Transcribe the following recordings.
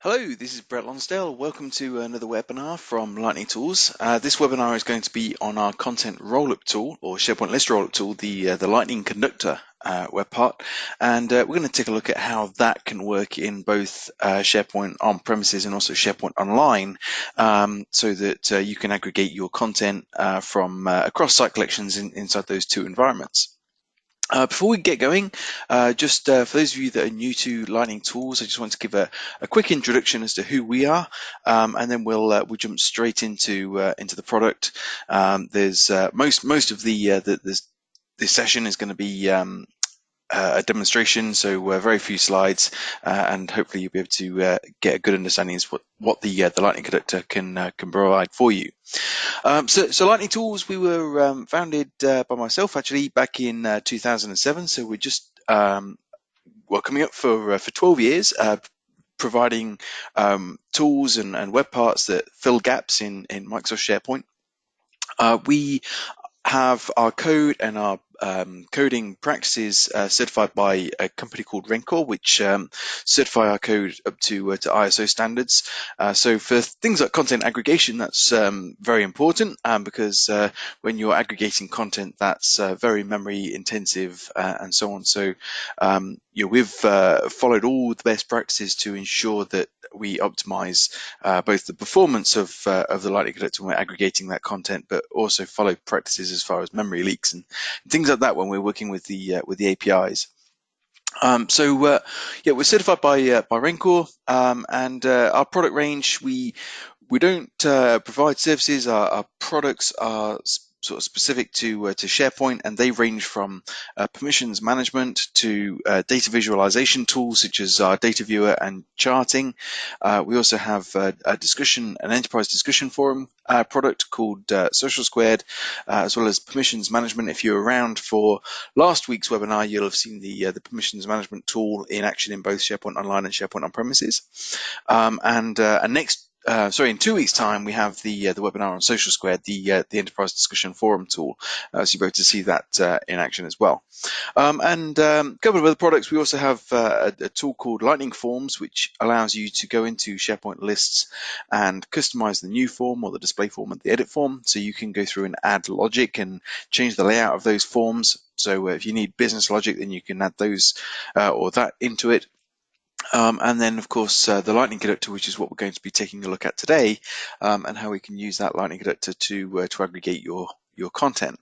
Hello, this is Brett Lonsdale. Welcome to another webinar from Lightning Tools. This webinar is going to be on our content rollup tool or SharePoint list rollup tool, the Lightning Conductor web part, and we're going to take a look at how that can work in both SharePoint on premises and also SharePoint online, so that you can aggregate your content from across site collections inside those two environments. Before we get going, just for those of you that are new to Lightning Tools, I just want to give a quick introduction as to who we are, and then we'll jump straight into the product. There's most of this session is going to be a demonstration, so very few slides, and hopefully you'll be able to get a good understanding of what the Lightning Conductor can provide for you. So Lightning Tools, we were founded by myself actually back in 2007. So we're just coming up for 12 years, providing tools and web parts that fill gaps in Microsoft SharePoint. We have our code and our coding practices certified by a company called Rencor, which certify our code up to ISO standards. So for things like content aggregation, that's very important because when you're aggregating content, that's very memory intensive and so on. So we've followed all the best practices to ensure that we optimize both the performance of the Lightning Conductor when we're aggregating that content, but also follow practices as far as memory leaks and things like that when we're working with the APIs. We're certified by Rencor, and our product range, we don't provide services. Our products are sort of specific to SharePoint, and they range from permissions management to data visualization tools such as our data viewer and charting. We also have an enterprise discussion forum product called Social Squared, as well as permissions management. If you're around for last week's webinar, you'll have seen the permissions management tool in action in both SharePoint Online and SharePoint on premises. In 2 weeks' time, we have the webinar on Social Squared, the enterprise discussion forum tool, so you'll be able to see that in action as well. A couple of other products. We also have a tool called Lightning Forms, which allows you to go into SharePoint lists and customize the new form or the display form and the edit form. So you can go through and add logic and change the layout of those forms. So if you need business logic, then you can add those or that into it. And then, of course, the Lightning Conductor, which is what we're going to be taking a look at today, and how we can use that Lightning Conductor to aggregate your content.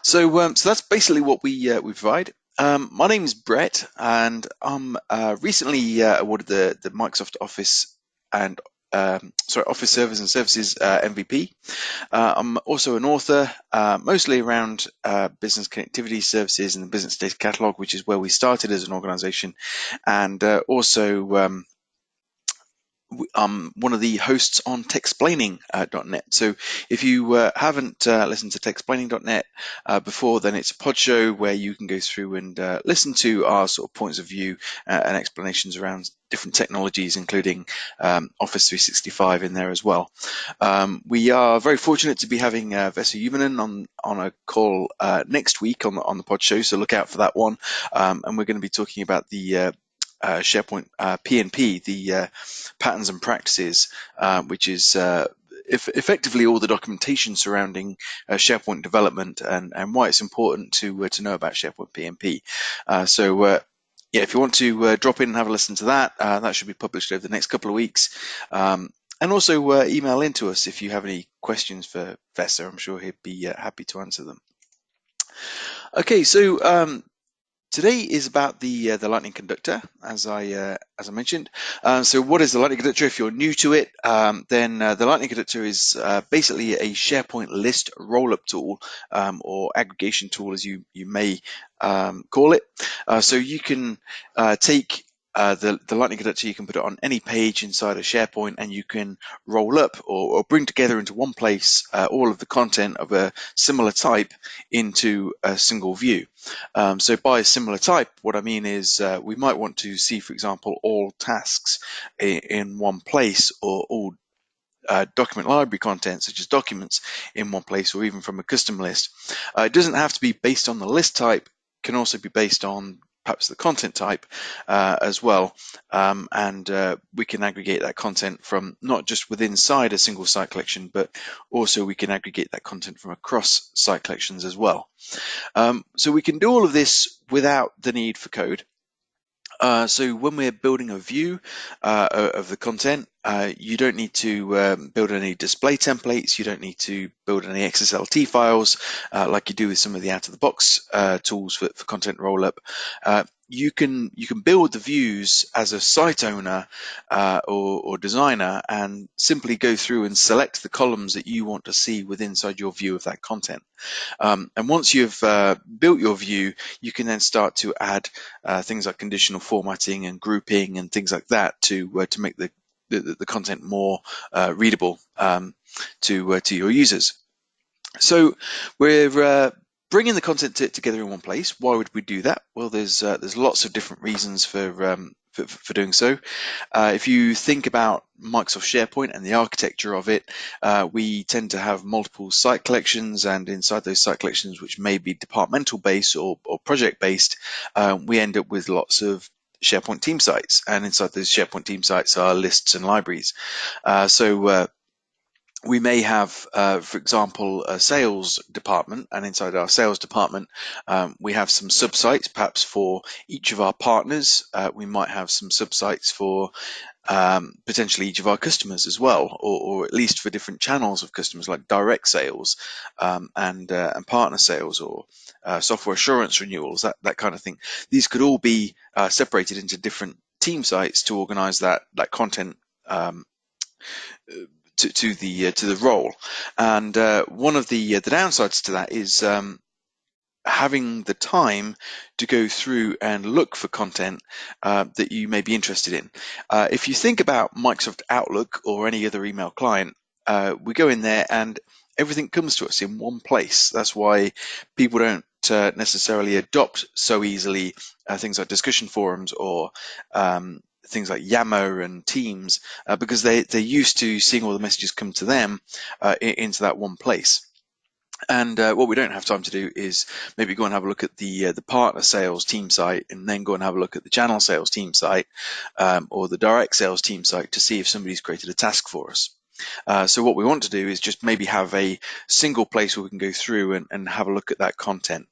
So that's basically what we provide. My name is Brett, and I'm recently awarded the Microsoft Office and Office Servers and Services MVP. I'm also an author, mostly around business connectivity services and the business data catalog, which is where we started as an organization, and also I'm one of the hosts on techsplaining.net. So if you haven't listened to techsplaining.net before, then it's a pod show where you can go through and listen to our sort of points of view and explanations around different technologies, including Office 365 in there as well. We are very fortunate to be having Vesa Jumanen on a call next week on the pod show, so look out for that one. And we're going to be talking about the SharePoint PNP, the patterns and practices, which is effectively all the documentation surrounding SharePoint development and why it's important to know about SharePoint PNP. If you want to drop in and have a listen to that, that should be published over the next couple of weeks. And also email in to us if you have any questions for Vesa. I'm sure he'd be happy to answer them. Okay, so today is about the Lightning Conductor, as I mentioned. So what is the Lightning Conductor? If you're new to it, then the Lightning Conductor is basically a SharePoint list rollup tool, or aggregation tool, as you may call it. So you can take the Lightning Conductor, you can put it on any page inside of SharePoint, and you can roll up or bring together into one place all of the content of a similar type into a single view. So by a similar type, what I mean is we might want to see, for example, all tasks in one place, or all document library content such as documents in one place, or even from a custom list. It doesn't have to be based on the list type. Can also be based on perhaps the content type as well, and we can aggregate that content from not just within inside a single site collection, but also we can aggregate that content from across site collections as well. So we can do all of this without the need for code. So when we're building a view of the content, you don't need to build any display templates. You don't need to build any XSLT files like you do with some of the out-of-the-box tools for content rollup. You can build the views as a site owner or designer and simply go through and select the columns that you want to see within inside your view of that content. And once you've built your view, you can then start to add things like conditional formatting and grouping and things like that to make the content more readable to your users. So we're bringing the content together in one place. Why would we do that? Well, there's lots of different reasons for doing so. If you think about Microsoft SharePoint and the architecture of it, we tend to have multiple site collections, and inside those site collections, which may be departmental based or project based, we end up with lots of SharePoint team sites, and inside those SharePoint team sites are lists and libraries. So we may have, for example, a sales department, and inside our sales department, we have some subsites, perhaps for each of our partners. We might have some subsites for potentially each of our customers as well, or at least for different channels of customers, like direct sales and partner sales, or software assurance renewals, that kind of thing. These could all be separated into different team sites to organize that content to the role. And one of the downsides to that is having the time to go through and look for content that you may be interested in. If you think about Microsoft Outlook or any other email client, we go in there and everything comes to us in one place. That's why people don't necessarily adopt so easily things like discussion forums or things like Yammer and Teams, because they're used to seeing all the messages come to them into that one place. And what we don't have time to do is maybe go and have a look at the partner sales team site, and then go and have a look at the channel sales team site or the direct sales team site to see if somebody's created a task for us. So what we want to do is just maybe have a single place where we can go through and have a look at that content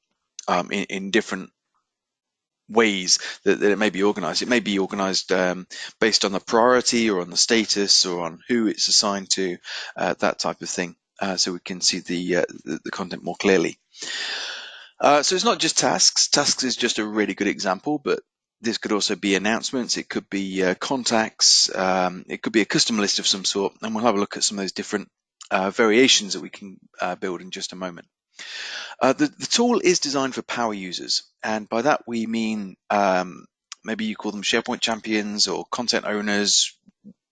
in different ways that it may be organized. It may be organized based on the priority or on the status or on who it's assigned to, that type of thing, so we can see the content more clearly. So it's not just tasks. Tasks is just a really good example, but this could also be announcements. It could be contacts. It could be a custom list of some sort, and we'll have a look at some of those different variations that we can build in just a moment. The tool is designed for power users, and by that we mean maybe you call them SharePoint champions or content owners,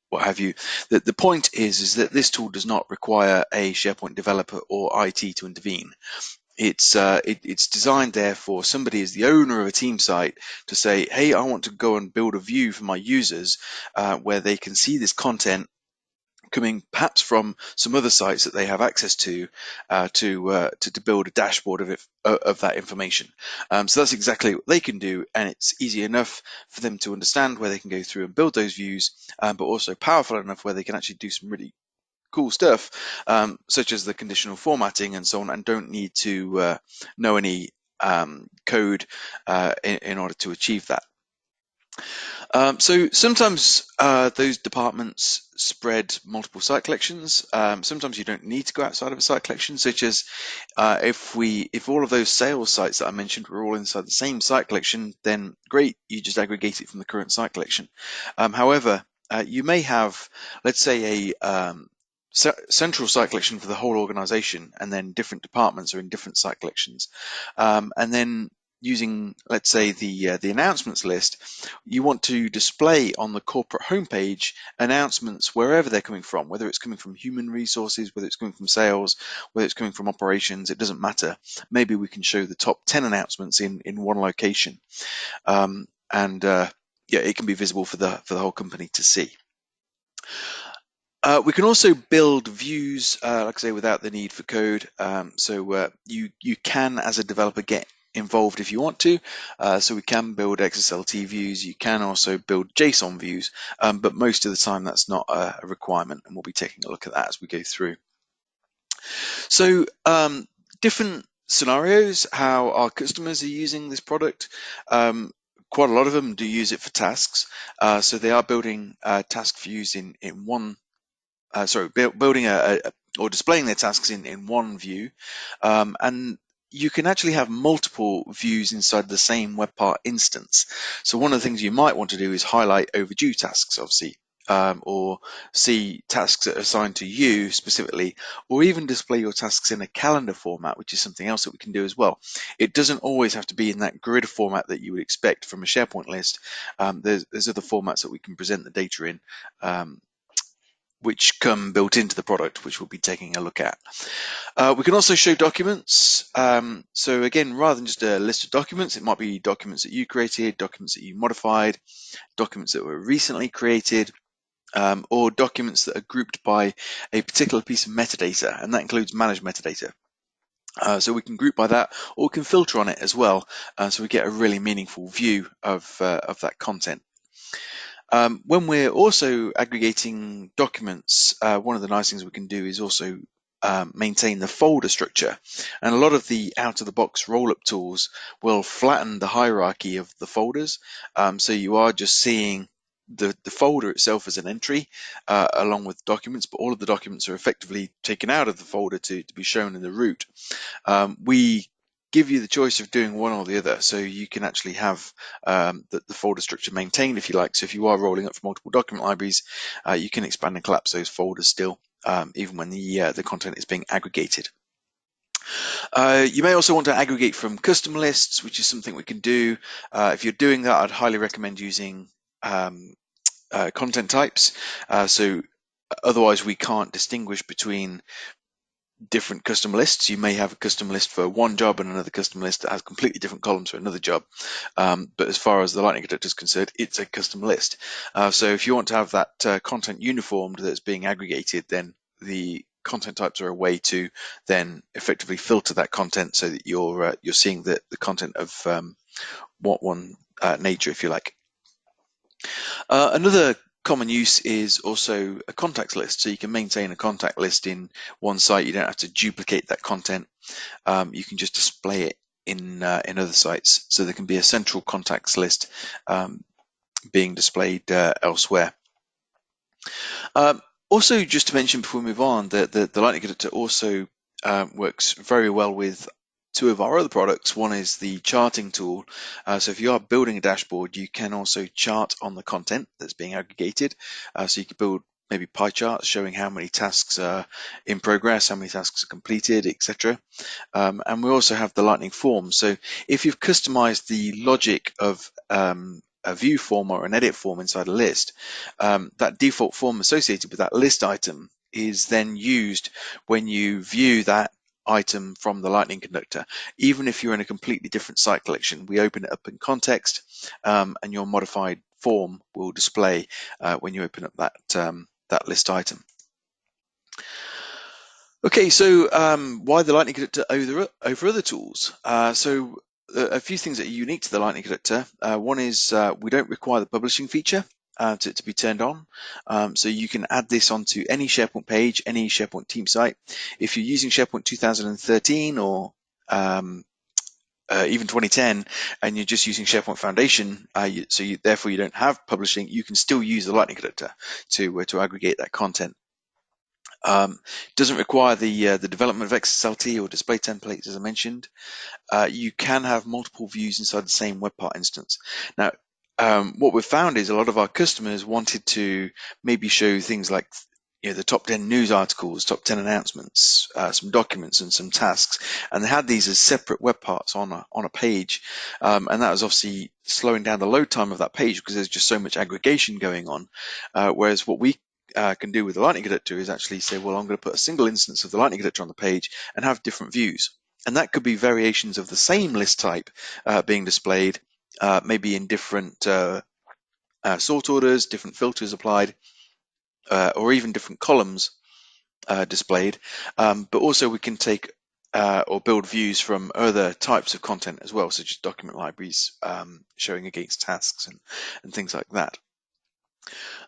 what have you. The point is that this tool does not require a SharePoint developer or IT to intervene. It's designed there for somebody as the owner of a team site to say, hey, I want to go and build a view for my users where they can see this content coming perhaps from some other sites that they have access to build a dashboard of that information. So that's exactly what they can do, and it's easy enough for them to understand where they can go through and build those views, but also powerful enough where they can actually do some really cool stuff, such as the conditional formatting and so on, and don't need to know any code in order to achieve that. So sometimes those departments spread multiple site collections. Sometimes you don't need to go outside of a site collection, such as if all of those sales sites that I mentioned were all inside the same site collection, then great, you just aggregate it from the current site collection. However, you may have, let's say, a central site collection for the whole organization, and then different departments are in different site collections. And then using, let's say, the announcements list, you want to display on the corporate homepage announcements wherever they're coming from, whether it's coming from human resources, whether it's coming from sales, whether it's coming from operations, it doesn't matter. Maybe we can show the top 10 announcements in one location, and yeah, it can be visible for the whole company to see. We can also build views, like I say, without the need for code. So you can, as a developer, get involved if you want to. So we can build XSLT views, you can also build JSON views, but most of the time that's not a requirement, and we'll be taking a look at that as we go through. So different scenarios, how our customers are using this product. Quite a lot of them do use it for tasks. So they are building task views in one, building or displaying their tasks in one view. And you can actually have multiple views inside the same web part instance. So one of the things you might want to do is highlight overdue tasks, obviously, or see tasks that are assigned to you specifically, or even display your tasks in a calendar format, which is something else that we can do as well. It doesn't always have to be in that grid format that you would expect from a SharePoint list. There's other formats that we can present the data in, which come built into the product, which we'll be taking a look at. We can also show documents. So again, rather than just a list of documents, it might be documents that you created, documents that you modified, documents that were recently created, or documents that are grouped by a particular piece of metadata, and that includes managed metadata. So we can group by that, or we can filter on it as well, so we get a really meaningful view of that content. When we're also aggregating documents, one of the nice things we can do is also maintain the folder structure. And a lot of the out-of-the-box Rollup tools will flatten the hierarchy of the folders. So you are just seeing the folder itself as an entry along with documents, but all of the documents are effectively taken out of the folder to be shown in the root. We give you the choice of doing one or the other, so you can actually have the folder structure maintained if you like. So if you are rolling up from multiple document libraries, you can expand and collapse those folders still, even when the content is being aggregated. You may also want to aggregate from custom lists, which is something we can do. If you're doing that, I'd highly recommend using content types. So otherwise we can't distinguish between different custom lists. You may have a custom list for one job and another custom list that has completely different columns for another job. But as far as the Lightning Conductor is concerned, it's a custom list. So if you want to have that content uniformed that's being aggregated, then the content types are a way to then effectively filter that content so that you're seeing the content of what one nature, if you like. Another common use is also a contacts list. So you can maintain a contact list in one site. You don't have to duplicate that content. You can just display it in other sites. So there can be a central contacts list being displayed elsewhere. Also, just to mention before we move on, the Lightning Conductor also works very well with two of our other products. One is the charting tool. So if you are building a dashboard, you can also chart on the content that's being aggregated. So you could build maybe pie charts showing how many tasks are in progress, how many tasks are completed, etc. And we also have the Lightning Forum. So if you've customized the logic of a view form or an edit form inside a list, that default form associated with that list item is then used when you view that item from the Lightning Conductor. Even if you're in a completely different site collection, we open it up in context, and your modified form will display when you open up that list item. Okay, so why the Lightning Conductor over other tools? So a few things that are unique to the Lightning Conductor. One is we don't require the publishing feature to be turned on. So you can add this onto any SharePoint page, any SharePoint team site. If you're using SharePoint 2013 or even 2010, and you're just using SharePoint Foundation, therefore you don't have publishing, you can still use the Lightning Conductor to aggregate that content. Doesn't require the development of XSLT or display templates, as I mentioned. You can have multiple views inside the same web part instance. Now, what we've found is a lot of our customers wanted to maybe show things like the top 10 news articles, top 10 announcements, some documents and some tasks, and they had these as separate web parts on a page, and that was obviously slowing down the load time of that page because there's just so much aggregation going on. Whereas what we can do with the Lightning Conductor is actually say, well, I'm going to put a single instance of the Lightning Conductor on the page and have different views. And that could be variations of the same list type being displayed, maybe in different sort orders, different filters applied, or even different columns displayed. But also we can take or build views from other types of content as well, such as document libraries, showing against tasks and things like that.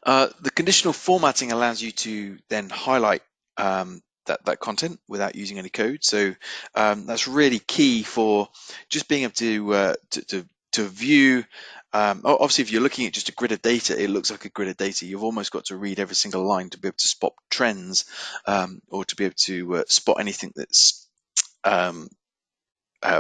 The conditional formatting allows you to then highlight that content without using any code. So that's really key for just being able to view. Obviously, if you're looking at just a grid of data, it looks like a grid of data. You've almost got to read every single line to be able to spot trends, or to be able to spot anything that's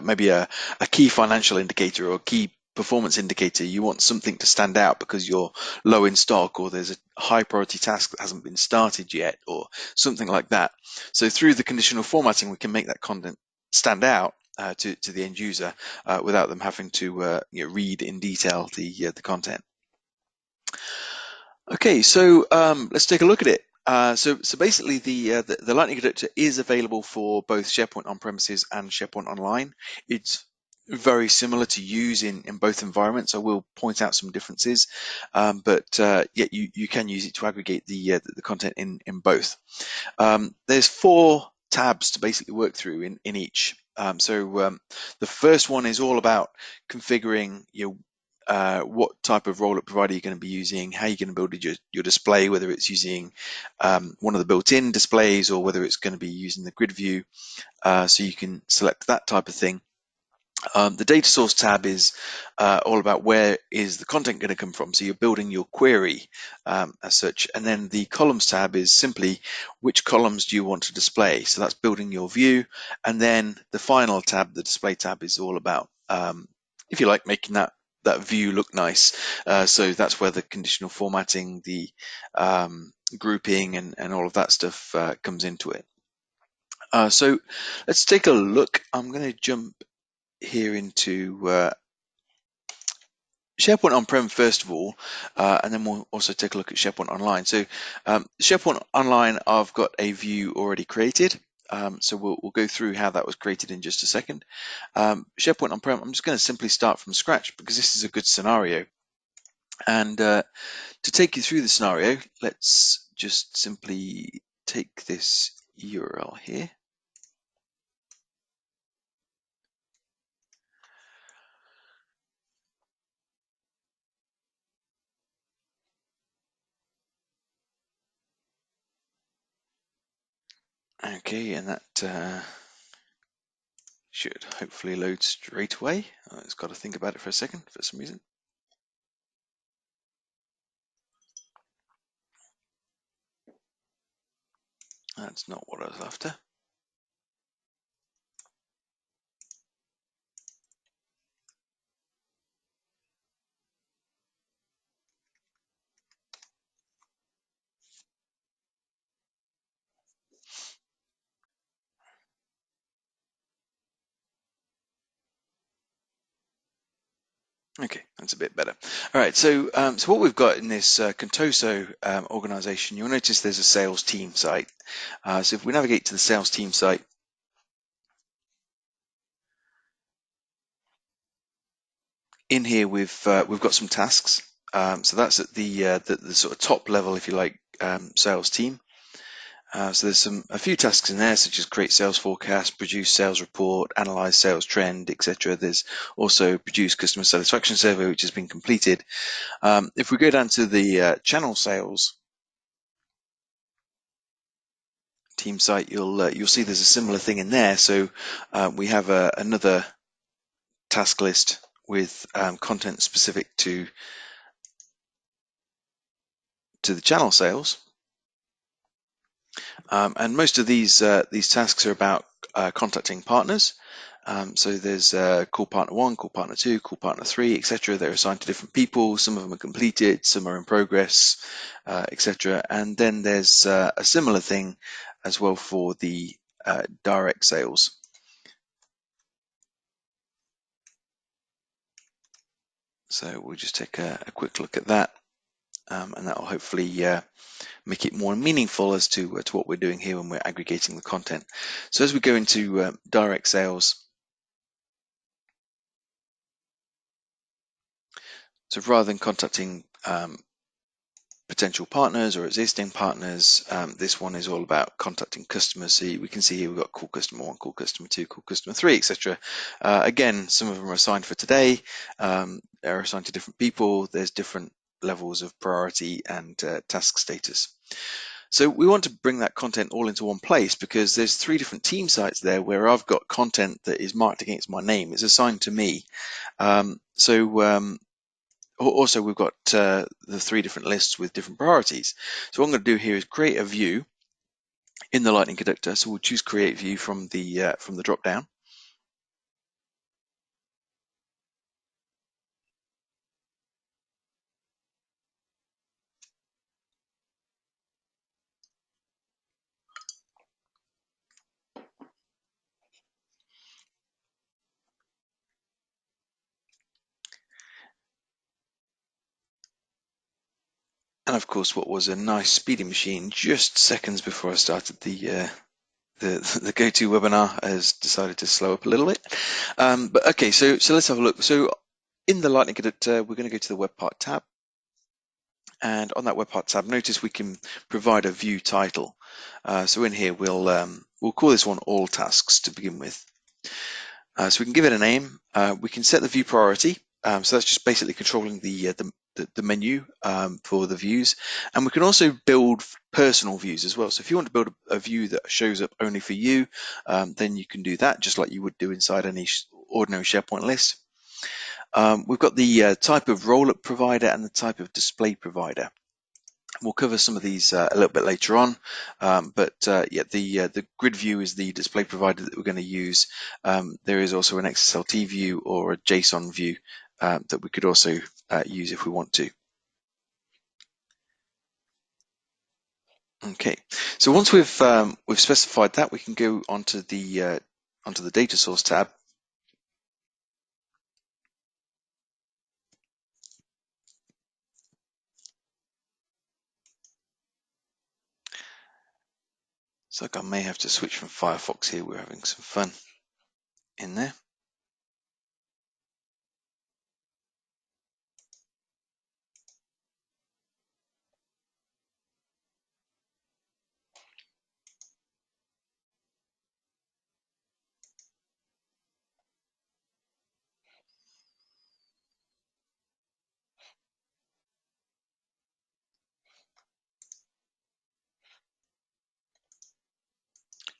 maybe a key financial indicator or a key performance indicator. You want something to stand out because you're low in stock, or there's a high priority task that hasn't been started yet, or something like that. So through the conditional formatting, we can make that content stand out to the end user without them having to read in detail the content. Okay, so let's take a look at it. So basically, the Lightning Conductor is available for both SharePoint on-premises and SharePoint Online. It's very similar to use in both environments. I will point out some differences, but yeah, you can use it to aggregate the content in both. There's 4 tabs to basically work through in each. The first one is all about configuring what type of rollup provider you're going to be using, how you're going to build your display, whether it's using one of the built-in displays or whether it's going to be using the grid view. So you can select that type of thing. The data source tab is all about where is the content going to come from. So you're building your query as such. And then the columns tab is simply which columns do you want to display. So that's building your view. And then the final tab, the display tab, is all about, if you like, making that view look nice. So that's where the conditional formatting, the grouping and all of that stuff comes into it. So let's take a look. I'm going to jump here into SharePoint on-prem first of all, and then we'll also take a look at SharePoint Online. So SharePoint Online, I've got a view already created. So we'll go through how that was created in just a second. SharePoint on-prem, I'm just going to simply start from scratch because this is a good scenario. And to take you through the scenario, let's just simply take this URL here. Okay, and that should hopefully load straight away. It's got to think about it for a second for some reason. That's not what I was after. Okay, that's a bit better. All right, so so what we've got in this Contoso organization, you'll notice there's a sales team site. So if we navigate to the sales team site, in here we've got some tasks. So that's at the sort of top level, if you like, sales team. So there's a few tasks in there, such as create sales forecast, produce sales report, analyze sales trend, etc. There's also produce customer satisfaction survey, which has been completed. If we go down to the channel sales team site, you'll see there's a similar thing in there. So we have another task list with content specific to the channel sales. And most of these tasks are about contacting partners. So there's call partner 1, call partner 2, call partner 3, etc. They're assigned to different people. Some of them are completed, some are in progress, etc. And then there's a similar thing as well for the direct sales. So we'll just take a quick look at that, and that will hopefully make it more meaningful as to what we're doing here when we're aggregating the content. So as we go into direct sales, so rather than contacting potential partners or existing partners. This one is all about contacting customers. So we can see here we've got call customer 1, call customer 2, call customer 3, etc. Again, some of them are assigned for today. They're assigned to different people. There's different levels of priority and task status. So we want to bring that content all into one place because there's 3 different team sites there where I've got content that is marked against my name. It's assigned to me. Also, we've got the 3 different lists with different priorities. So what I'm going to do here is create a view in the Lightning Conductor. So we'll choose Create View from the drop down. And of course, what was a nice speedy machine just seconds before I started the GoToWebinar has decided to slow up a little bit. But okay, so let's have a look. So in the Lightning Conductor, we're going to go to the Web Part tab. And on that Web Part tab, notice we can provide a view title. So in here, we'll call this one All Tasks to begin with. So we can give it a name. We can set the view priority. So that's just basically controlling the menu for the views. And we can also build personal views as well. So if you want to build a view that shows up only for you, then you can do that just like you would do inside any ordinary SharePoint list. We've got the type of rollup provider and the type of display provider. We'll cover some of these a little bit later on, but the grid view is the display provider that we're going to use. There is also an XSLT view or a JSON view that we could also use if we want to. Okay, so once we've specified that, we can go onto the data source tab. So I may have to switch from Firefox here. We're having some fun in there.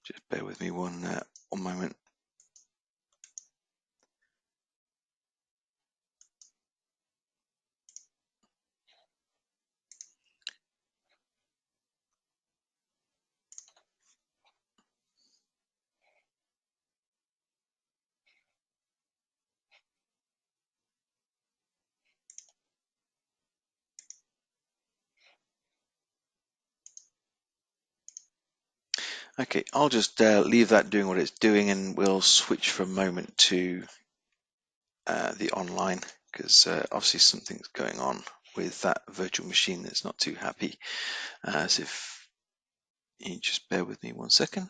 Just bear with me one moment. Okay, I'll just leave that doing what it's doing, and we'll switch for a moment to the online, because obviously something's going on with that virtual machine that's not too happy. So if you just bear with me one second.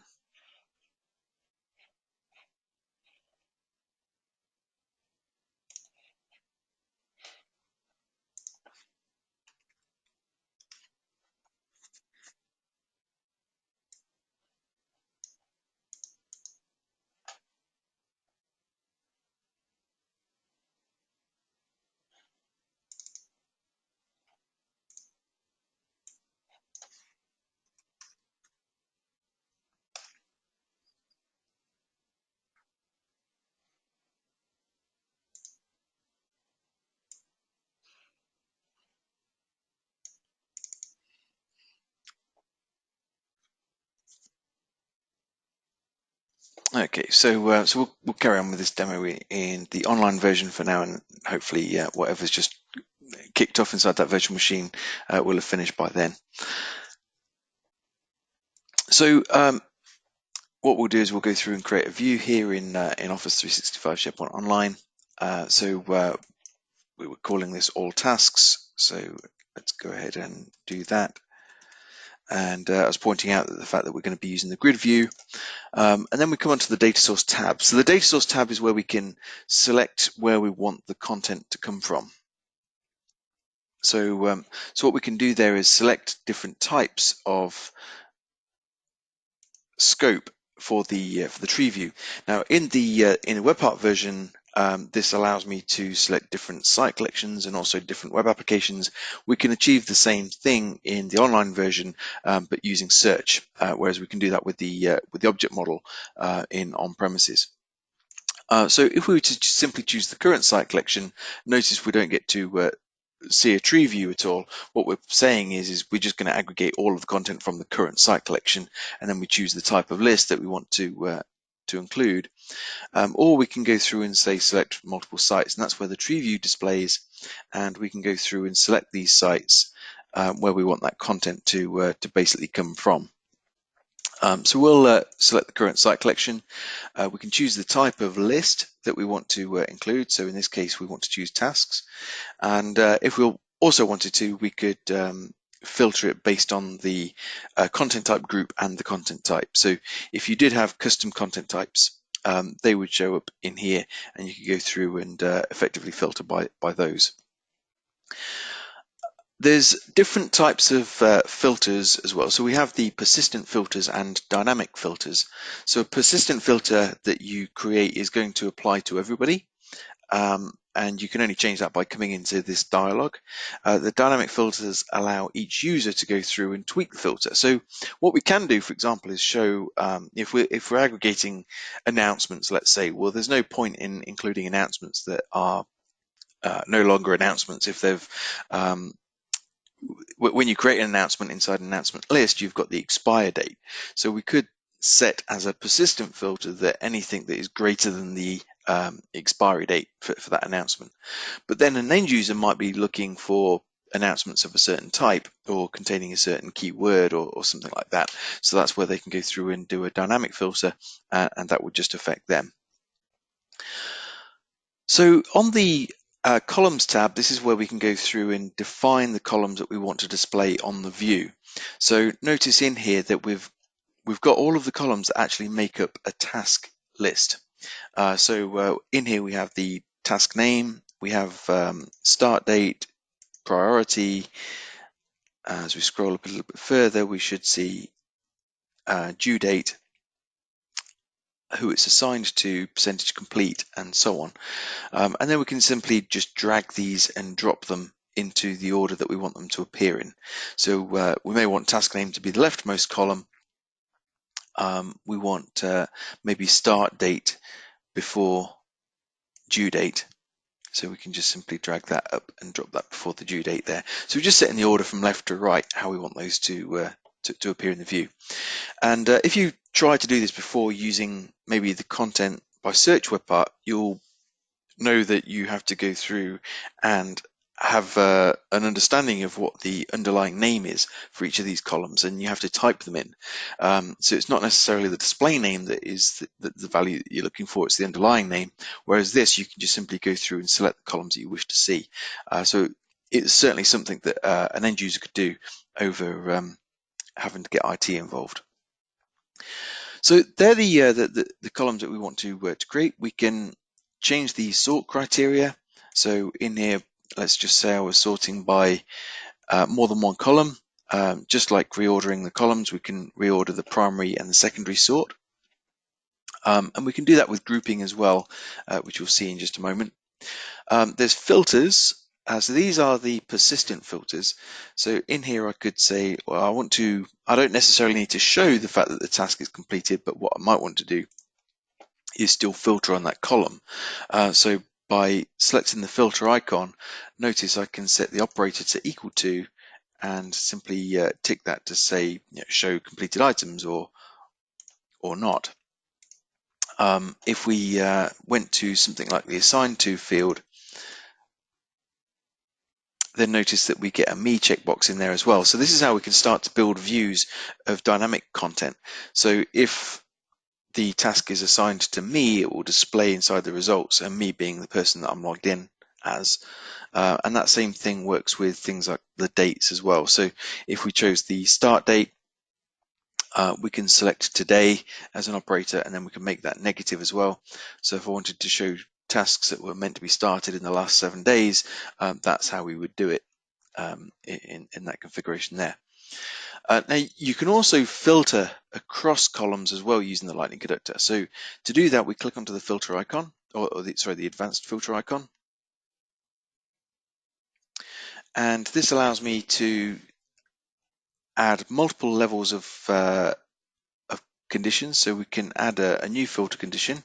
Okay, so we'll carry on with this demo in the online version for now, and hopefully whatever's just kicked off inside that virtual machine will have finished by then. So what we'll do is we'll go through and create a view here in Office 365 SharePoint Online. We were calling this All Tasks, so let's go ahead and do that. And I was pointing out that the fact that we're going to be using the grid view. And then we come onto the data source tab. So the data source tab is where we can select where we want the content to come from. So what we can do there is select different types of scope for the tree view. Now in the web part version, this allows me to select different site collections and also different web applications. We can achieve the same thing in the online version, but using search, whereas we can do that with the object model in on-premises. So if we were to simply choose the current site collection, notice we don't get to see a tree view at all. What we're saying is we're just going to aggregate all of the content from the current site collection, and then we choose the type of list that we want to include. Or we can go through and say select multiple sites, and that's where the tree view displays, and we can go through and select these sites where we want that content to basically come from. So we'll select the current site collection. We can choose the type of list that we want to include. So in this case, we want to choose tasks. And if we also wanted to, we could filter it based on the content type group and the content type. So if you did have custom content types, they would show up in here, and you could go through and effectively filter by those. There's different types of filters as well. So we have the persistent filters and dynamic filters. So a persistent filter that you create is going to apply to everybody. And you can only change that by coming into this dialog. The dynamic filters allow each user to go through and tweak the filter. So what we can do, for example, is show if we're aggregating announcements, let's say, well, there's no point in including announcements that are no longer announcements if they've when you create an announcement inside an announcement list, you've got the expire date. So we could set as a persistent filter that anything that is greater than the expiry date for that announcement. But then an end user might be looking for announcements of a certain type or containing a certain keyword or something like that. So that's where they can go through and do a dynamic filter, and that would just affect them. So on the columns tab, this is where we can go through and define the columns that we want to display on the view. So notice in here that we've got all of the columns that actually make up a task list. So in here we have the task name, we have start date, priority. As we scroll up a little bit further, we should see due date, who it's assigned to, percentage complete, and so on. And then we can simply just drag these and drop them into the order that we want them to appear in. So we may want task name to be the leftmost column. We want maybe start date before due date. So we can just simply drag that up and drop that before the due date there. So we're just setting the order from left to right, how we want those to appear in the view. And if you try to do this before using maybe the content by search web part, you'll know that you have to go through and have an understanding of what the underlying name is for each of these columns, and you have to type them in. So it's not necessarily the display name that is the value that you're looking for, it's the underlying name, whereas this you can just simply go through and select the columns that you wish to see. So it's certainly something that an end user could do over having to get IT involved. So they're the columns that we want to create. We can change the sort criteria. So in here, let's just say I was sorting by more than one column. Just like reordering the columns, we can reorder the primary and the secondary sort. And we can do that with grouping as well, which we'll see in just a moment. There's filters. So these are the persistent filters. So in here I could say, well, I don't necessarily need to show the fact that the task is completed, but what I might want to do is still filter on that column. So by selecting the filter icon, notice I can set the operator to equal to and simply tick that to say show completed items or not. If we went to something like the assigned to field, then notice that we get a me checkbox in there as well. So this is how we can start to build views of dynamic content. So if the task is assigned to me, it will display inside the results, and me being the person that I'm logged in as. And that same thing works with things like the dates as well. So if we chose the start date, we can select today as an operator, and then we can make that negative as well. So if I wanted to show tasks that were meant to be started in the last 7 days, that's how we would do it. in that configuration there. Now you can also filter across columns as well using the Lightning Conductor. So to do that, we click onto the filter icon, or the advanced filter icon, and this allows me to add multiple levels of conditions. So we can add a new filter condition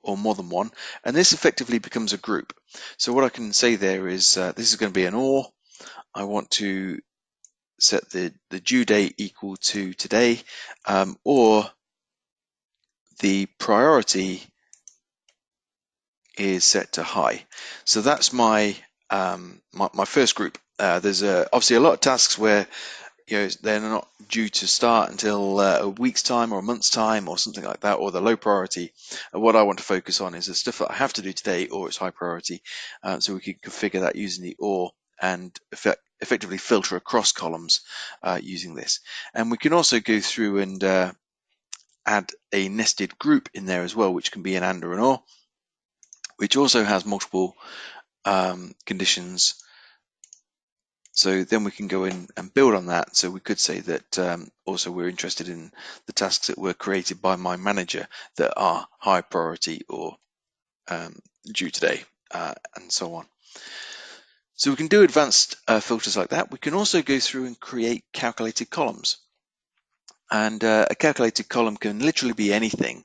or more than one, and this effectively becomes a group. So what I can say there is this is going to be an OR. I want to set the due date equal to today, or the priority is set to high. So that's my my first group. There's obviously a lot of tasks where they're not due to start until a week's time or a month's time or something like that, or the low priority. What I want to focus on is the stuff that I have to do today or it's high priority. So we can configure that using the OR and effectively filter across columns using this. And we can also go through and add a nested group in there as well, which can be an AND or an OR, which also has multiple conditions. So then we can go in and build on that. So we could say that also we're interested in the tasks that were created by my manager that are high priority or due today, and so on. So we can do advanced filters like that. We can also go through and create calculated columns. And a calculated column can literally be anything.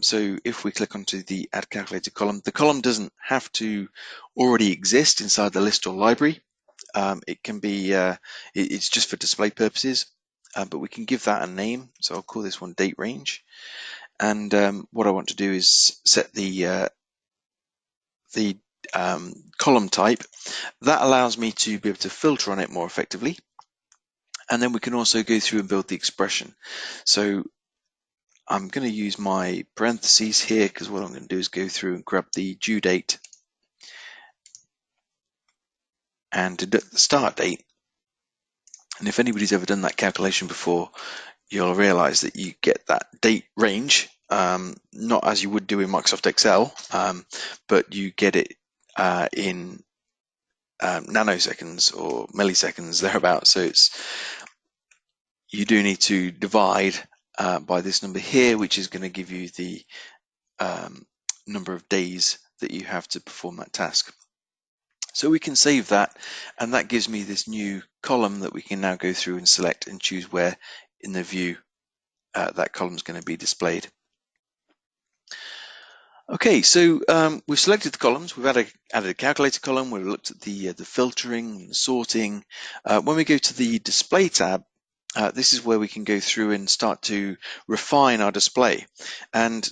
So if we click onto the Add Calculated Column, the column doesn't have to already exist inside the list or library. It can be, it's just for display purposes, but we can give that a name. So I'll call this one date range. And what I want to do is set the column type. That allows me to be able to filter on it more effectively. And then we can also go through and build the expression. So I'm going to use my parentheses here because what I'm going to do is go through and grab the due date and the start date. And if anybody's ever done that calculation before, you'll realize that you get that date range, not as you would do in Microsoft Excel, but you get it in nanoseconds or milliseconds, thereabouts. So you do need to divide by this number here, which is going to give you the number of days that you have to perform that task. So we can save that, and that gives me this new column that we can now go through and select and choose where in the view that column is going to be displayed. Okay, so we've selected the columns. We've added a calculator column. We've looked at the filtering, the sorting. When we go to the display tab, this is where we can go through and start to refine our display. And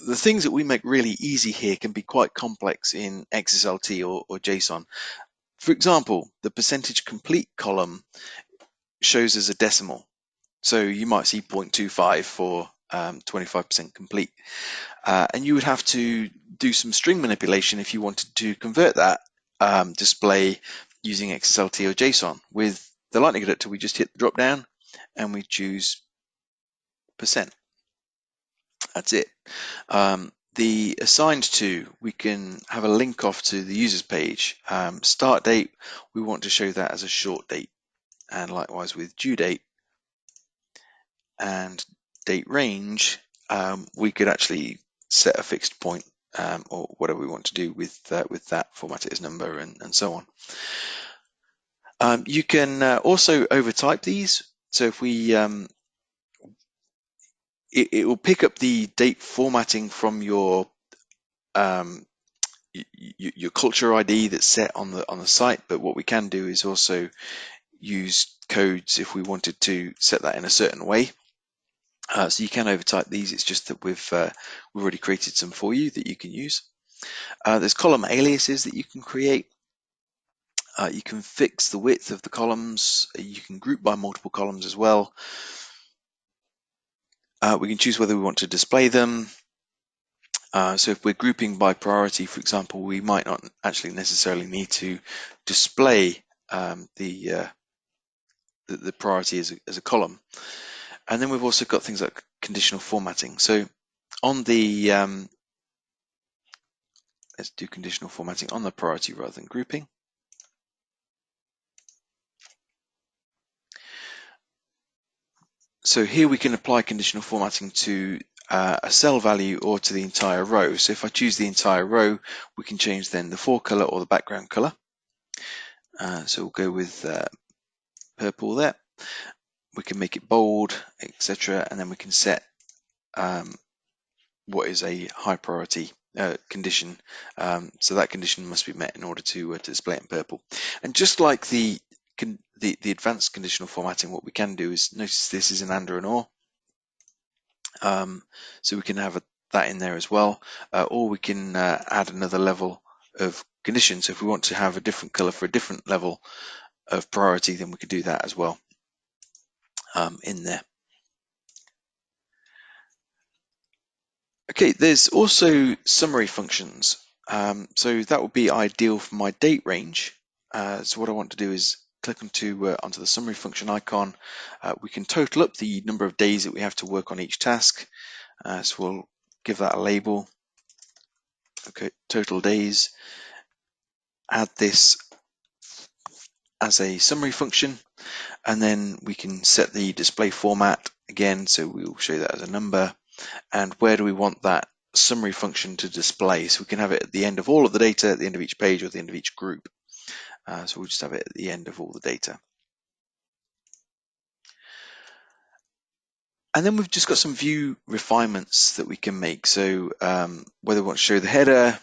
the things that we make really easy here can be quite complex in XSLT or JSON. For example, the percentage complete column shows as a decimal. So you might see 0.25 for 25% complete. And you would have to do some string manipulation if you wanted to convert that display using XSLT or JSON. With the Lightning Conductor, we just hit the drop down and we choose %. That's it. The assigned to, we can have a link off to the users page. Start date, we want to show that as a short date. And likewise with due date and date range, we could actually set a fixed point or whatever we want to do with that, format it as number and so on. You can also overtype these. So if we it will pick up the date formatting from your culture ID that's set on the site, but what we can do is also use codes if we wanted to set that in a certain way. So you can overtype these. It's just that we've already created some for you that you can use. There's column aliases that you can create. You can fix the width of the columns. You can group by multiple columns as well. We can choose whether we want to display them. So if we're grouping by priority, for example, we might not actually necessarily need to display the priority as a column. And then we've also got things like conditional formatting. So on the let's do conditional formatting on the priority rather than grouping. So here we can apply conditional formatting to a cell value or to the entire row. So if I choose the entire row, we can change then the fore color or the background color. So we'll go with purple there. We can make it bold, etc., and then we can set what is a high priority condition. So that condition must be met in order to display it in purple. And just like the advanced conditional formatting, what we can do is notice this is an and or an or. So we can have that in there as well, or we can add another level of condition. So if we want to have a different color for a different level of priority, then we could do that as well in there. Okay, there's also summary functions. So that would be ideal for my date range. So what I want to do is click onto the summary function icon. We can total up the number of days that we have to work on each task. So we'll give that a label. Okay, total days. Add this as a summary function, and then we can set the display format again. So we will show that as a number. And where do we want that summary function to display? So we can have it at the end of all of the data, at the end of each page, or at the end of each group. So we'll just have it at the end of all the data. And then we've just got some view refinements that we can make. So whether we want to show the header,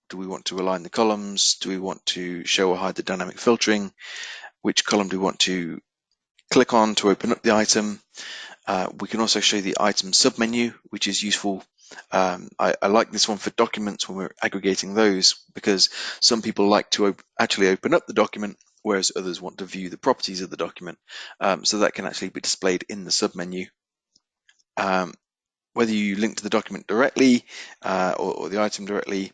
do we want to align the columns? Do we want to show or hide the dynamic filtering? Which column do we want to click on to open up the item? We can also show the item submenu, which is useful. I like this one for documents when we're aggregating those, because some people like to actually open up the document, whereas others want to view the properties of the document. So that can actually be displayed in the submenu. Whether you link to the document directly or the item directly,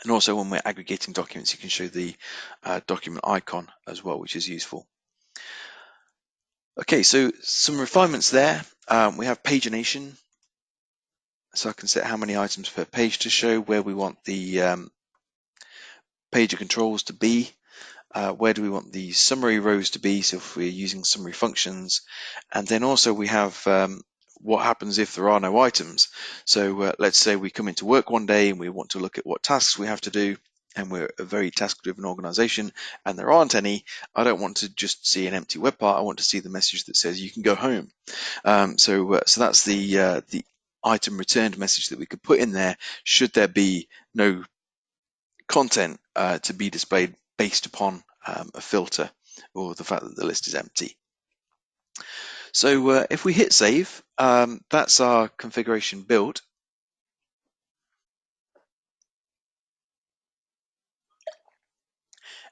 and also when we're aggregating documents, you can show the document icon as well, which is useful. Okay, so some refinements there. We have pagination. So I can set how many items per page to show, where we want the page of controls to be, where do we want the summary rows to be, so if we're using summary functions. And then also we have what happens if there are no items. So let's say we come into work one day and we want to look at what tasks we have to do, and we're a very task-driven organization and there aren't any. I don't want to just see an empty web part. I want to see the message that says you can go home. So that's the item returned message that we could put in there should there be no content to be displayed based upon a filter or the fact that the list is empty. So if we hit save, that's our configuration built.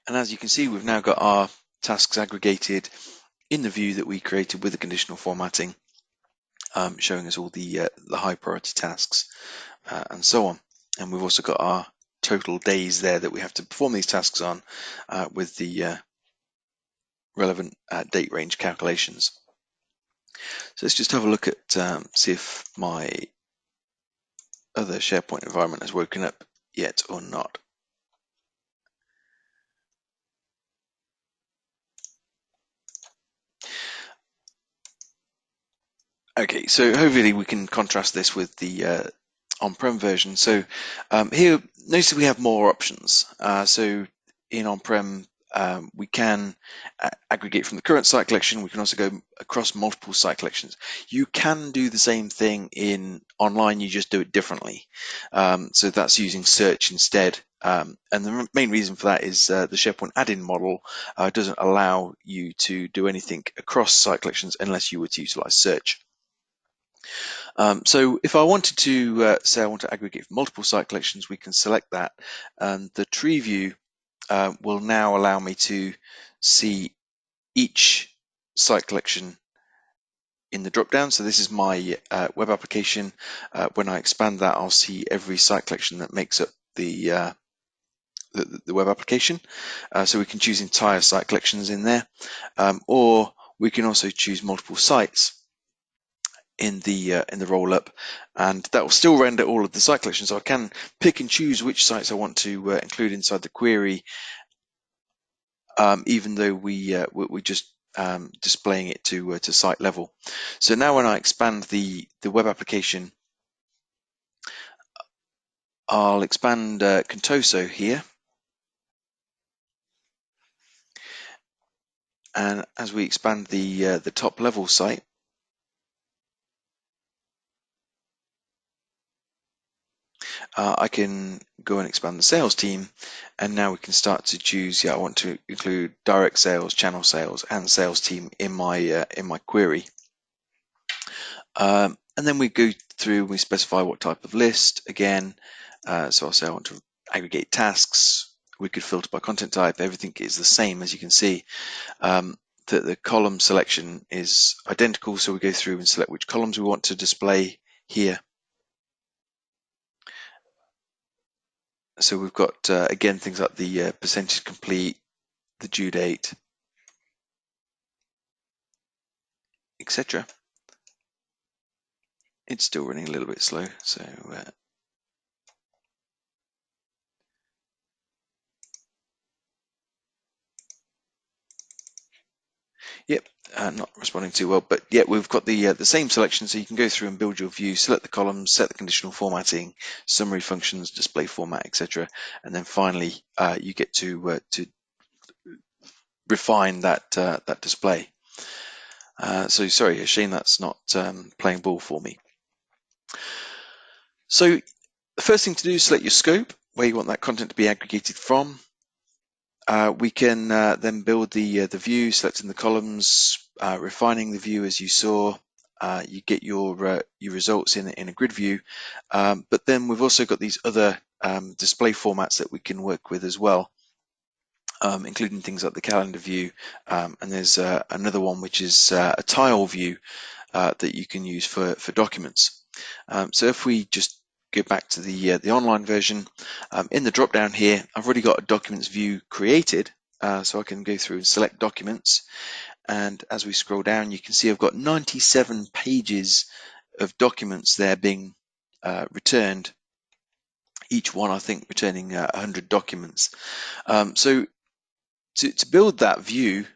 And as you can see, we've now got our tasks aggregated in the view that we created with the conditional formatting, showing us all the high priority tasks and so on. And we've also got our total days there that we have to perform these tasks on with the relevant date range calculations. So let's just have a look at see if my other SharePoint environment has woken up yet or not. Okay, so hopefully we can contrast this with the on-prem version. So here, notice we have more options. So in on-prem, we can aggregate from the current site collection. We can also go across multiple site collections. You can do the same thing in online, you just do it differently. So that's using search instead. And the main reason for that is the SharePoint add-in model doesn't allow you to do anything across site collections unless you were to utilize search. So if I wanted to say I want to aggregate multiple site collections, we can select that. The tree view will now allow me to see each site collection in the drop down. So this is my web application. When I expand that, I'll see every site collection that makes up the web application. So we can choose entire site collections in there, or we can also choose multiple sites in the Rollup, and that will still render all of the site collections. So I can pick and choose which sites I want to include inside the query, even though we just displaying it to site level. So now when I expand the web application, I'll expand Contoso here, and as we expand the top level site, I can go and expand the sales team, and now we can start to choose. I want to include direct sales, channel sales, and sales team in my query. And then we go through. We specify what type of list again. So I'll say I want to aggregate tasks. We could filter by content type. Everything is the same, as you can see. The column selection is identical, so we go through and select which columns we want to display here. So we've got, again, things like the percentage complete, the due date, etc. It's still running a little bit slow, so yep, not responding too well, but yeah, we've got the same selection, so you can go through and build your view, select the columns, set the conditional formatting, summary functions, display format, etc. And then finally, you get to refine that display. So sorry, a shame that's not playing ball for me. So the first thing to do is select your scope, where you want that content to be aggregated from. We can then build the view, selecting the columns, refining the view as you saw. You get your results in a grid view, but then we've also got these other display formats that we can work with as well, including things like the calendar view, and there's another one which is a tile view that you can use for documents. So if we just go back to the online version, in the drop down here, I've already got a documents view created, so I can go through and select documents, and as we scroll down, you can see I've got 97 pages of documents there being returned, each one I think returning 100 documents. So to build that view,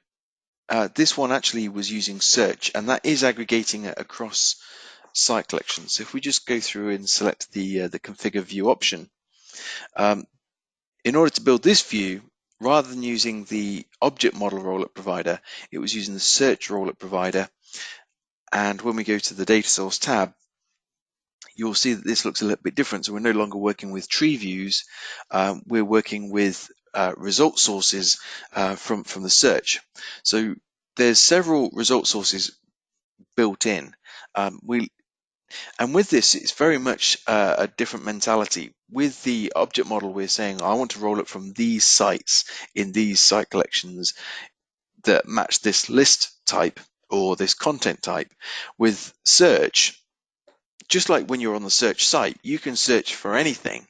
this one actually was using search, and that is aggregating it across site collections. So if we just go through and select the configure view option, in order to build this view, rather than using the object model rollup provider, it was using the search rollup provider. And when we go to the data source tab, you'll see that this looks a little bit different. So we're no longer working with tree views, we're working with result sources from the search. So there's several result sources built in. And with this, it's very much a different mentality. With the object model, we're saying, I want to roll it from these sites in these site collections that match this list type or this content type. With search, just like when you're on the search site, you can search for anything.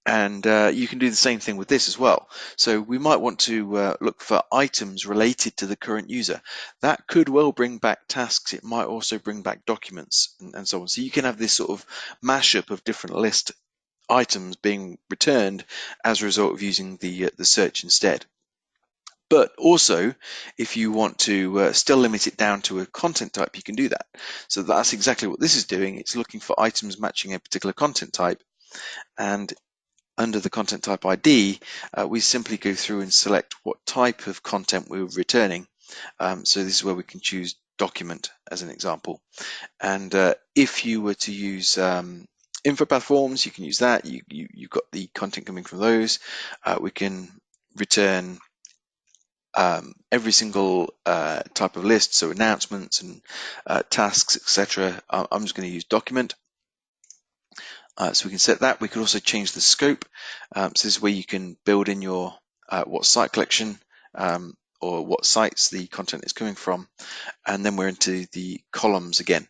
And you can do the same thing with this as well. So we might want to look for items related to the current user. That could well bring back tasks. It might also bring back documents and so on. So you can have this sort of mashup of different list items being returned as a result of using the search instead. But also, if you want to still limit it down to a content type, you can do that. So that's exactly what this is doing. It's looking for items matching a particular content type, and under the content type ID, we simply go through and select what type of content we're returning. So this is where we can choose document as an example. And if you were to use info path forms, you can use that. You've got the content coming from those. We can return every single type of list, so announcements and tasks, etc. I'm just going to use document. So we can set that. We could also change the scope. So this is where you can build in your what site collection or what sites the content is coming from. And then we're into the columns again.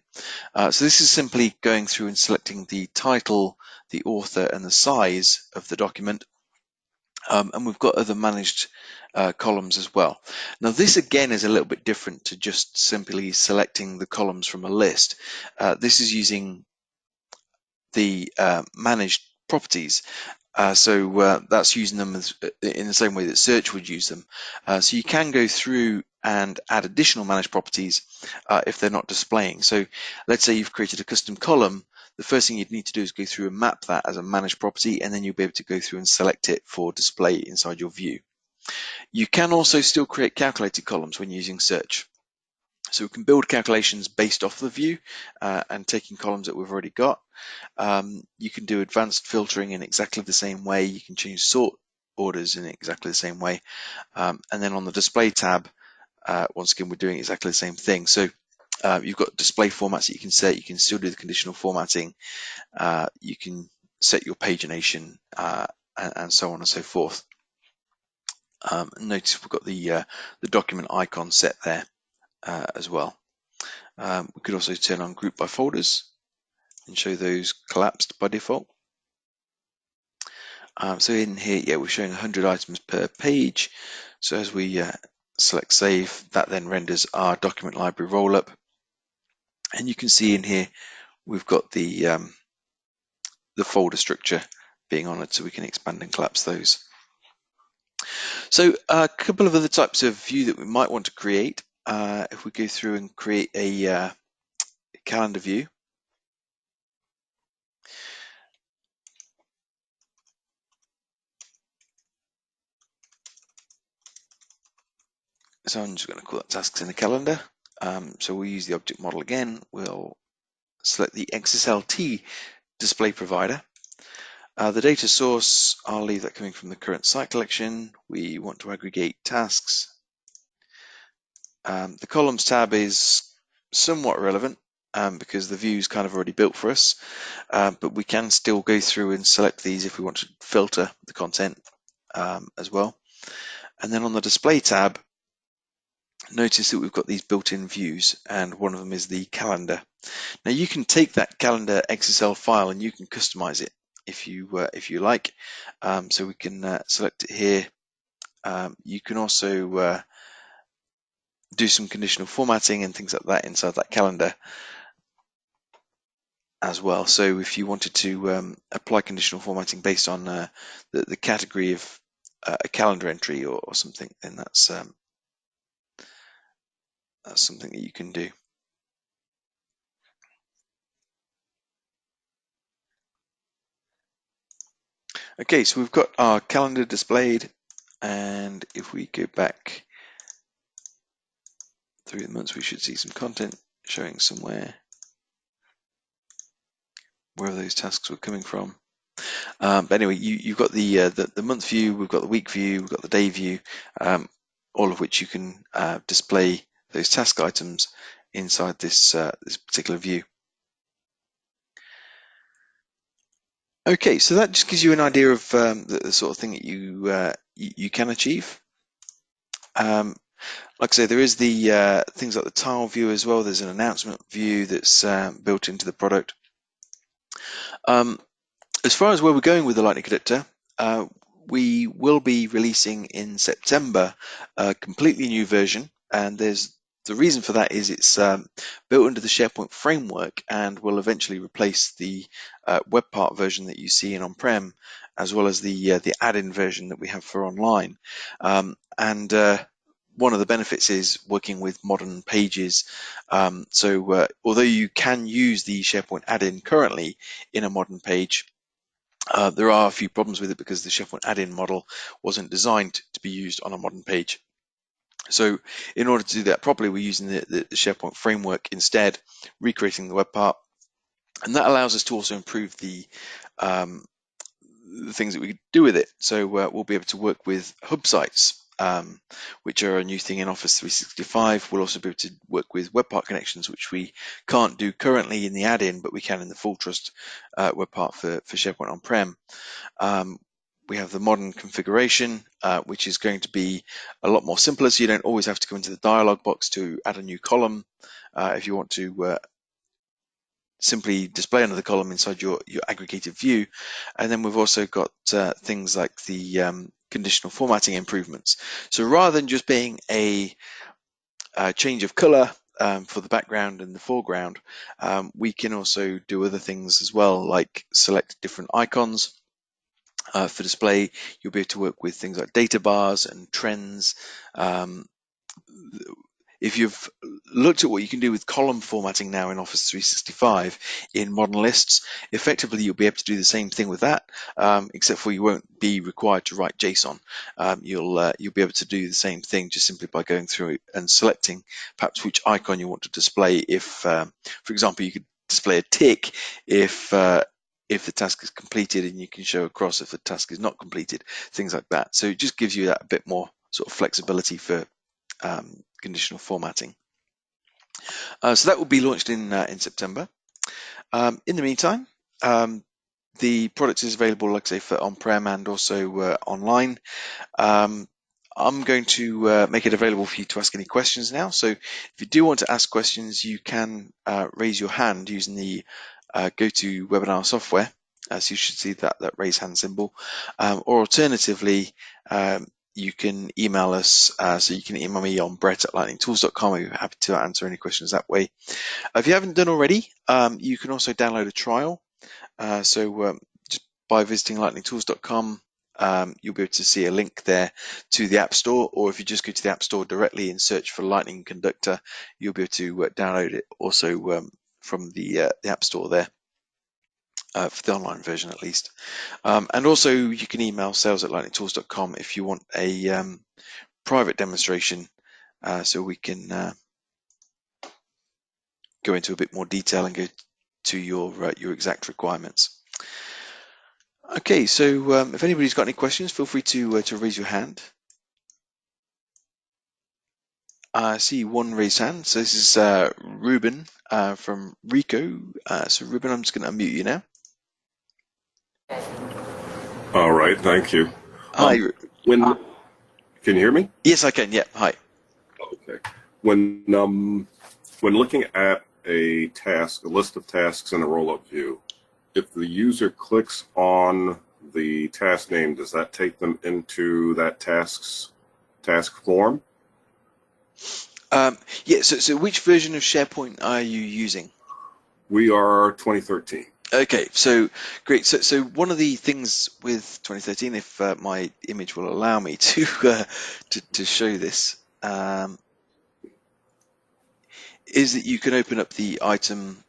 So this is simply going through and selecting the title, the author, and the size of the document. And we've got other managed columns as well. Now this again is a little bit different to just simply selecting the columns from a list. This is using the managed properties. So that's using them in the same way that search would use them. So you can go through and add additional managed properties if they're not displaying. So let's say you've created a custom column. The first thing you'd need to do is go through and map that as a managed property, and then you'll be able to go through and select it for display inside your view. You can also still create calculated columns when using search. So we can build calculations based off the view and taking columns that we've already got. You can do advanced filtering in exactly the same way. You can change sort orders in exactly the same way. And then on the display tab, once again, we're doing exactly the same thing. So you've got display formats that you can set. You can still do the conditional formatting. You can set your pagination and so on and so forth. Notice we've got the document icon set there as well. We could also turn on group by folders and show those collapsed by default. So in here, yeah, we're showing 100 items per page. So as we select save, that then renders our document library rollup. And you can see in here, we've got the folder structure being on it, so we can expand and collapse those. So a couple of other types of view that we might want to create. If we go through and create a calendar view. So I'm just going to call that tasks in the calendar. So we'll use the object model again. We'll select the XSLT display provider. The data source, I'll leave that coming from the current site collection. We want to aggregate tasks. The columns tab is somewhat relevant because the view is kind of already built for us, but we can still go through and select these if we want to filter the content as well. And then on the display tab, notice that we've got these built-in views, and one of them is the calendar. Now you can take that calendar XSL file and you can customize it if you like. So we can select it here. You can also do some conditional formatting and things like that inside that calendar as well. So if you wanted to apply conditional formatting based on the category of a calendar entry or something, then that's something that you can do. Okay, so we've got our calendar displayed, and if we go back through the months, we should see some content showing somewhere where those tasks were coming from. But anyway, you've got the month view, we've got the week view, we've got the day view, all of which you can display those task items inside this particular view. Okay, so that just gives you an idea of the sort of thing that you can achieve. Like I say, there is the things like the tile view as well. There's an announcement view that's built into the product. As far as where we're going with the Lightning Conductor, we will be releasing in September a completely new version, and the reason for that is it's built into the SharePoint framework and will eventually replace the web part version that you see in on-prem, as well as the add-in version that we have for online. One of the benefits is working with modern pages. So although you can use the SharePoint add-in currently in a modern page, there are a few problems with it because the SharePoint add-in model wasn't designed to be used on a modern page. So in order to do that properly, we're using the SharePoint framework instead, recreating the web part. And that allows us to also improve the things that we could do with it. So we'll be able to work with hub sites, which are a new thing in Office 365. We'll also be able to work with web part connections, which we can't do currently in the add-in, but we can in the full trust web part for SharePoint on-prem. We have the modern configuration, which is going to be a lot more simpler, so you don't always have to go into the dialog box to add a new column. If you want to simply display another column inside your aggregated view. And then we've also got things like the conditional formatting improvements. So rather than just being a change of color for the background and the foreground, we can also do other things as well, like select different icons. For display, you'll be able to work with things like data bars and trends. If you've looked at what you can do with column formatting now in Office 365 in modern lists, effectively you'll be able to do the same thing with that, except for you won't be required to write JSON. You'll be able to do the same thing just simply by going through it and selecting perhaps which icon you want to display. If, for example, you could display a tick if the task is completed, and you can show across if the task is not completed, things like that. So it just gives you that a bit more sort of flexibility for conditional formatting. So that will be launched in September. In the meantime, the product is available, like I say, for on-prem and also online. I'm going to make it available for you to ask any questions now. So if you do want to ask questions, you can raise your hand using the GoToWebinar software. So you should see that raise hand symbol. Or alternatively, you can email us. So you can email me on brett@lightningtools.com. I'm happy to answer any questions that way. If you haven't done already, you can also download a trial. Just by visiting lightningtools.com, you'll be able to see a link there to the App Store, or if you just go to the App Store directly and search for Lightning Conductor, you'll be able to download it also from the App Store there, for the online version at least. And also you can email sales@lightningtools.com if you want a private demonstration, so we can go into a bit more detail and go to your exact requirements. Okay, so if anybody's got any questions, feel free to raise your hand. I see one raised hand. So this is Ruben from Rico. So Ruben, I'm just going to unmute you now. All right, thank you. Hi. Can you hear me? Yes, I can. Yeah. Hi. Okay. When looking at a task, a list of tasks in a roll-up view, if the user clicks on the task name, does that take them into that task form? Yeah. So which version of SharePoint are you using? We are 2013. Okay, so great. So one of the things with 2013, if my image will allow me to show this, is that you can open up the item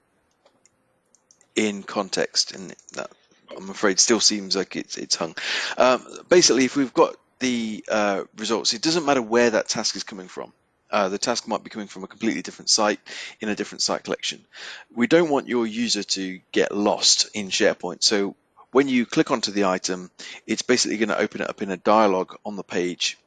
in context, and that, I'm afraid, still seems like it's hung. Basically, if we've got the results, it doesn't matter where that task is coming from. The task might be coming from a completely different site in a different site collection. We don't want your user to get lost in SharePoint. So when you click onto the item, it's basically going to open it up in a dialog on the page,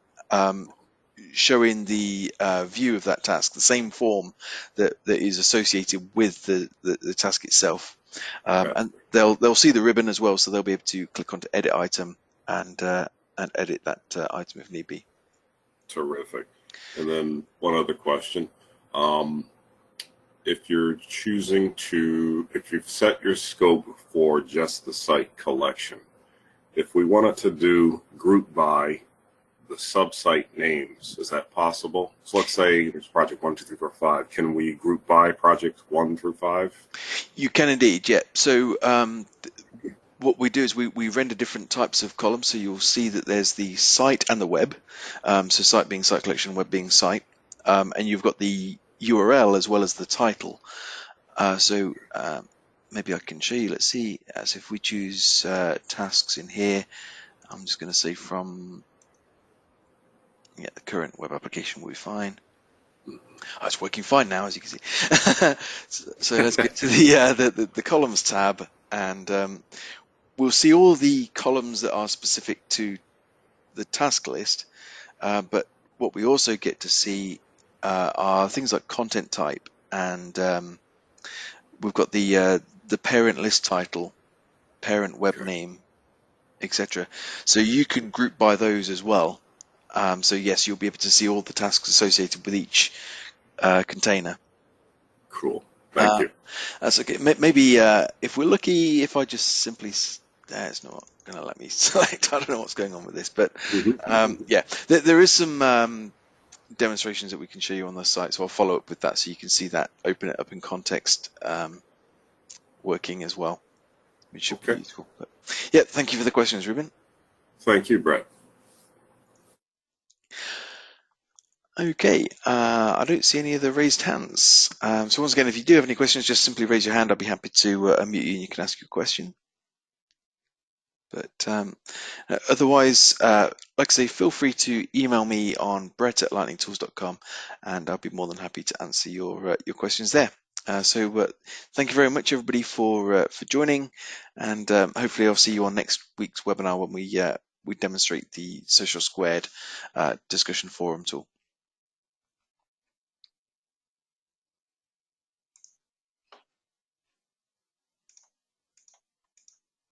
showing the view of that task, the same form that is associated with the task itself. And they'll see the ribbon as well, so they'll be able to click onto edit item and edit that item if need be. Terrific. And then one other question. If you've set your scope for just the site collection, if we wanted to do group by the sub-site names, is that possible? So let's say there's project 1, 2, 3, 4, 5. Can we group by project 1 through 5? You can indeed, yeah. So what we do is we render different types of columns. So you'll see that there's the site and the web. So site being site collection, web being site. And you've got the URL as well as the title. So maybe I can show you. Let's see. So if we choose tasks in here, I'm just going to say from the current web application will be fine. Oh, it's working fine now, as you can see. So let's get to the columns tab, and we'll see all the columns that are specific to the task list. But what we also get to see are things like content type, and we've got the parent list title, parent web name, etc. So you can group by those as well. So yes, you'll be able to see all the tasks associated with each container. Cool. Thank you. That's okay. Maybe if we're lucky, if I just simply, it's not going to let me select. I don't know what's going on with this, but yeah, there is some demonstrations that we can show you on the site. So I'll follow up with that so you can see that, open it up in context, working as well, which should be useful. But yeah, thank you for the questions, Ruben. Thank you, Brett. Okay, I don't see any other raised hands. So once again, if you do have any questions, just simply raise your hand. I'll be happy to unmute you and you can ask your question. But otherwise, like I say, feel free to email me on brett@lightningtools.com and I'll be more than happy to answer your questions there. So thank you very much, everybody, for joining, and hopefully I'll see you on next week's webinar when we demonstrate the Social Squared discussion forum tool.